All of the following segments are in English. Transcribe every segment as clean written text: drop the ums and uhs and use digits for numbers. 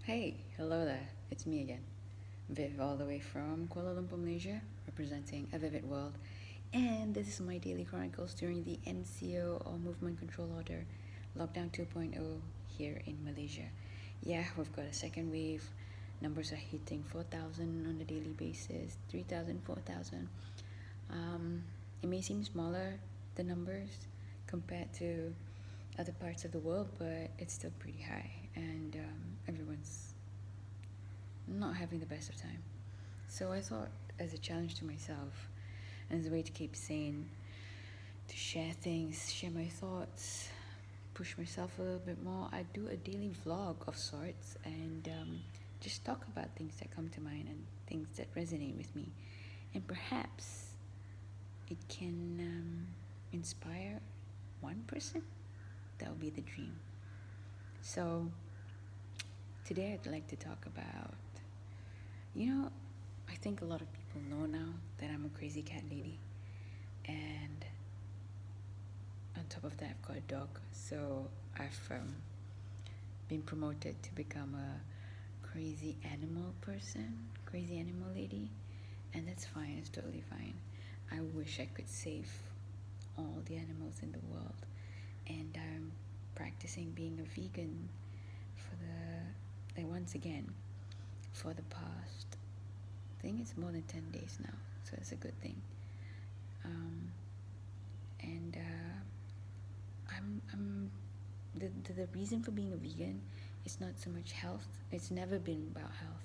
Hey, hello there. It's me again, Viv, all the way from Kuala Lumpur, Malaysia, representing a vivid world. And this is my daily chronicles during the MCO or Movement Control Order Lockdown 2.0 here in Malaysia. Yeah, we've got a second wave. Numbers are hitting 4,000 on a daily basis, 3,000, 4,000. It may seem smaller, the numbers, compared to other parts of the world, but it's still pretty high, and everyone's not having the best of time. So I thought, as a challenge to myself, and as a way to keep sane, to share things, share my thoughts, push myself a little bit more, I do a daily vlog of sorts, and just talk about things that come to mind and things that resonate with me, and perhaps it can inspire one person. That would be the dream. So today I'd like to talk about, I think a lot of people know now that I'm a crazy cat lady. And on top of that, I've got a dog. So I've been promoted to become a crazy animal person, crazy animal lady. And that's fine, it's totally fine. I wish I could save all the animals in the world. And I'm practicing being a vegan once again, for the past, I think it's more than 10 days now, so it's a good thing. And I'm the reason for being a vegan is not so much health. It's never been about health.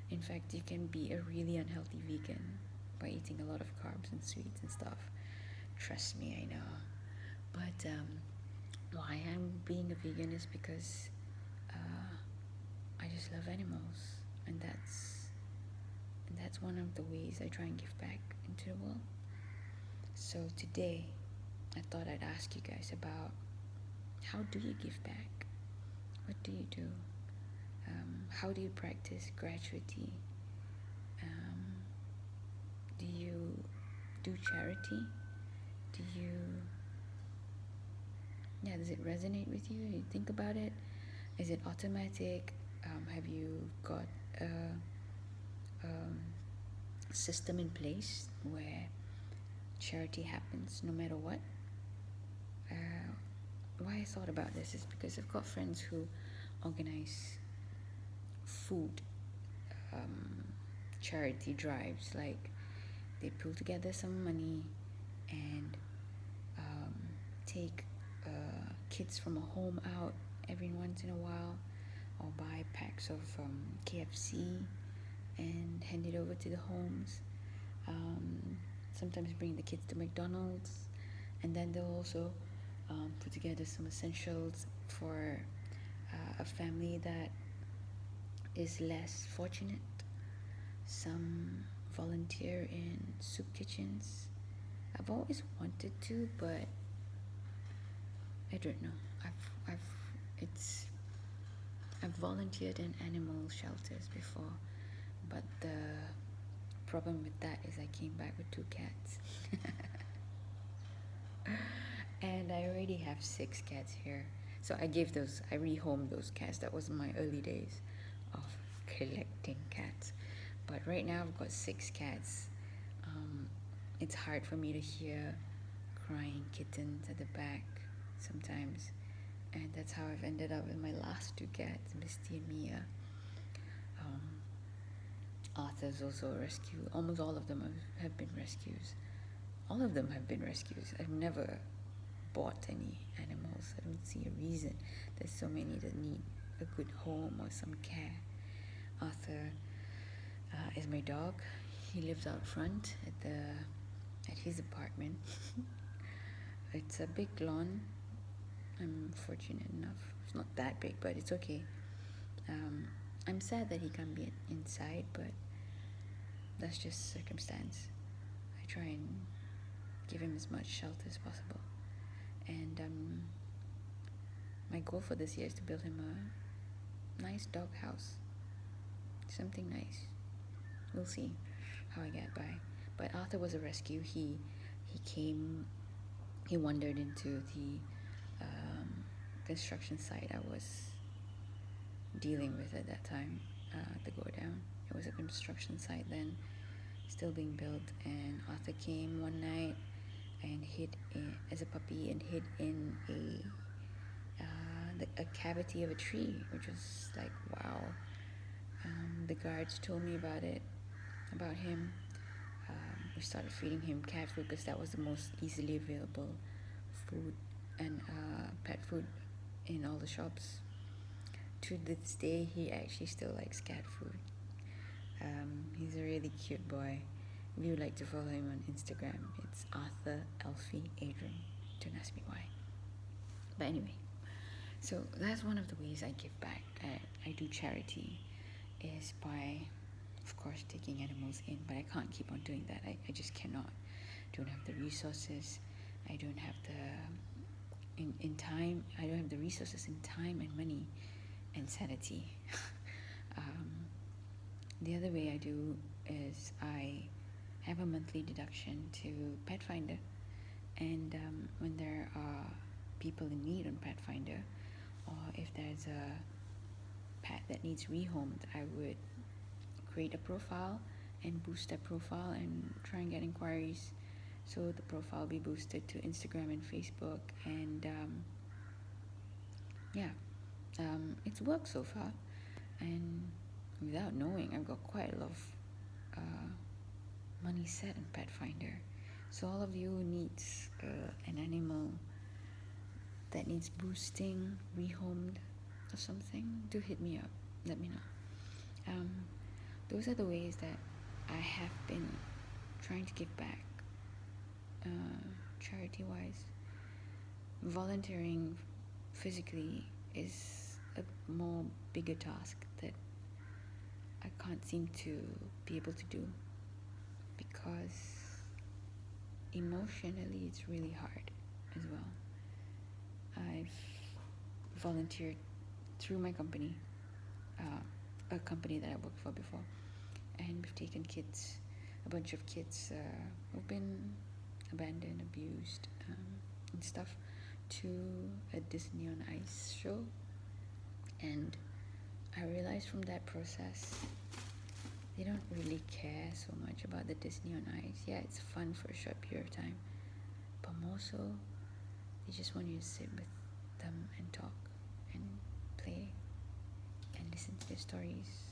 In fact, you can be a really unhealthy vegan by eating a lot of carbs and sweets and stuff. Trust me, I know. But why I'm being a vegan is because I just love animals, and that's one of the ways I try and give back into the world. So today, I thought I'd ask you guys about, how do you give back? What do you do? How do you practice gratuity? Do you do charity? Does it resonate with you? You think about it? Is it automatic? Have you got a system in place where charity happens no matter what? Why I thought about this is because I've got friends who organize food charity drives. Like, they pull together some money and take kids from a home out every once in a while, or buy packs of KFC and hand it over to the homes. Sometimes bring the kids to McDonald's, and then they'll also put together some essentials for a family that is less fortunate. Some volunteer in soup kitchens. I've always wanted to, but I don't know. I've volunteered in animal shelters before, but the problem with that is I came back with 2 cats. And I already have 6 cats here. So I rehomed those cats. That was my early days of collecting cats. But right now I've got 6 cats. It's hard for me to hear crying kittens at the back sometimes. And that's how I've ended up with my last 2 cats, Misty and Mia. Arthur's also a rescue. Almost all of them have been rescues. All of them have been rescues. I've never bought any animals. I don't see a reason. There's so many that need a good home or some care. Arthur is my dog. He lives out front at his apartment. It's a big lawn. I'm fortunate enough. It's not that big, but it's okay. I'm sad that he can't be inside, but that's just circumstance. I try and give him as much shelter as possible. And my goal for this year is to build him a nice dog house. Something nice. We'll see how I get by. But Arthur was a rescue. He wandered into the construction site I was dealing with at that time, the go down. It was a construction site then, still being built, and Arthur came one night and hid in, as a puppy, and hid in a cavity of a tree, which was like, wow. The guards told me about him. We started feeding him cat food because that was the most easily available food and pet food in all the shops. To this day, he actually still likes cat food. He's a really cute boy. If you would like to follow him on Instagram, it's Arthur Alfie Adram. Don't ask me why. But anyway, so that's one of the ways I give back. I do charity is by, of course, taking animals in, but I can't keep on doing that. I just cannot. Don't have the resources. I don't have in time. I don't have the resources in time and money and sanity. The other way I do is I have a monthly deduction to Pet Finder, and when there are people in need on Pet Finder, or if there's a pet that needs rehomed, I would create a profile and boost that profile and try and get inquiries, so the profile will be boosted to Instagram and Facebook, and it's worked so far, and without knowing, I've got quite a lot of money set in Pet Finder. So all of you who needs an animal that needs boosting, rehomed or something, do hit me up, let me know. Those are the ways that I have been trying to give back, charity wise. Volunteering physically is a more bigger task that I can't seem to be able to do, because emotionally it's really hard as well. I've volunteered through my company, a company that I worked for before, and we've taken kids, a bunch of kids who've been abandoned, abused, and stuff, to a Disney on Ice show. And I realized from that process, they don't really care so much about the Disney on Ice. Yeah, it's fun for a short period of time, but more so, they just want you to sit with them and talk and play and listen to their stories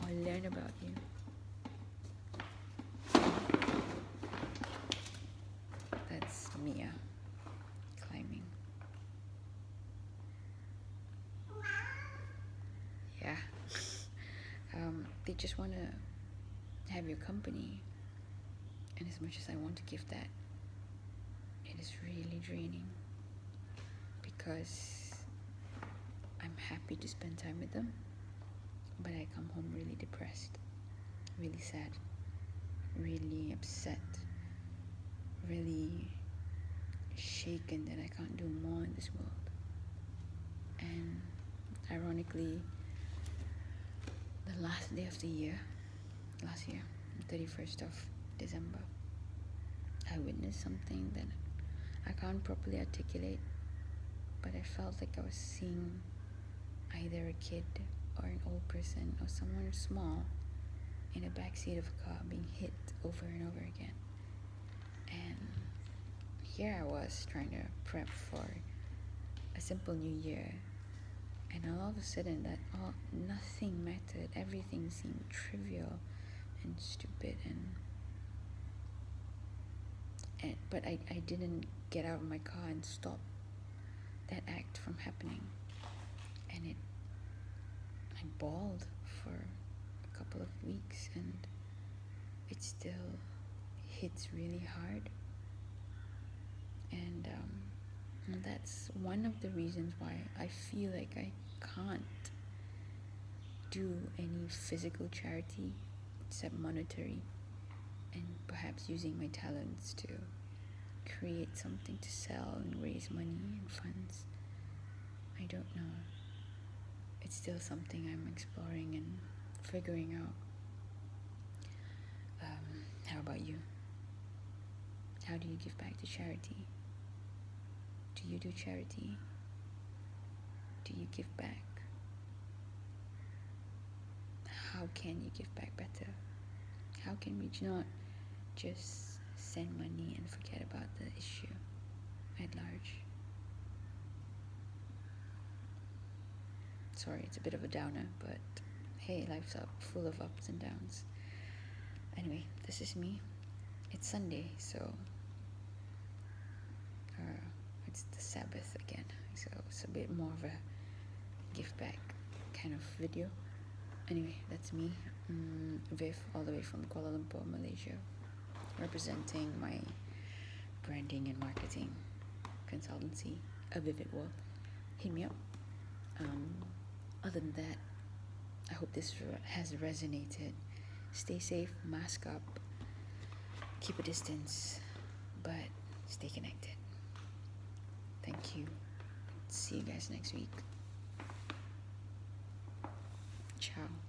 or learn about you. That's Mia climbing. Yeah. They just want to have your company, and as much as I want to give that, it is really draining, because I'm happy to spend time with them, but I come home really depressed, really sad, really upset, really shaken that I can't do more in this world. And ironically, the last day of the year, last year, the 31st of December, I witnessed something that I can't properly articulate, but I felt like I was seeing either a kid or an old person or someone small in a backseat of a car being hit over and over again. And here I was trying to prep for a simple new year, and all of a sudden nothing mattered. Everything seemed trivial and stupid, but I didn't get out of my car and stop that act from happening, and I bawled for a couple of weeks, and it still hits really hard. And that's one of the reasons why I feel like I can't do any physical charity except monetary, and perhaps using my talents to create something to sell and raise money and funds. I don't know. It's still something I'm exploring and figuring out. How about you? How do you give back to charity? Do you do charity? Do you give back? how can you give back better? How can we not just send money and forget about the issue at large? Sorry, it's a bit of a downer, but hey, life's full of ups and downs. Anyway, this is me. It's Sunday, so it's the Sabbath again, so it's a bit more of a give back kind of video. Anyway, that's me, Viv, all the way from Kuala Lumpur, Malaysia, representing my branding and marketing consultancy, A Vivid World. Hit me up. Other than that, I hope this has resonated. Stay safe, mask up, keep a distance, but stay connected. Thank you. See you guys next week. Ciao.